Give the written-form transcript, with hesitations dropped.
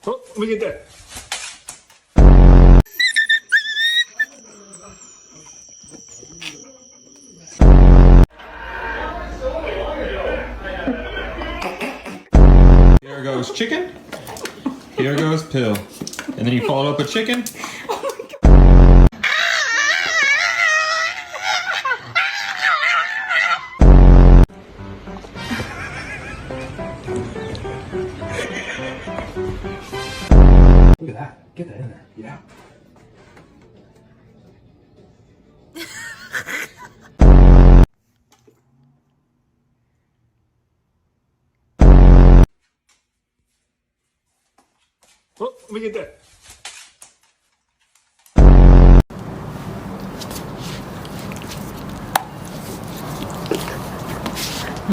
Oh, let me get that. Here goes chicken. Here goes pill. And then you follow up a chicken. Look at that. Get that in there. Yeah. Oh, let me get that.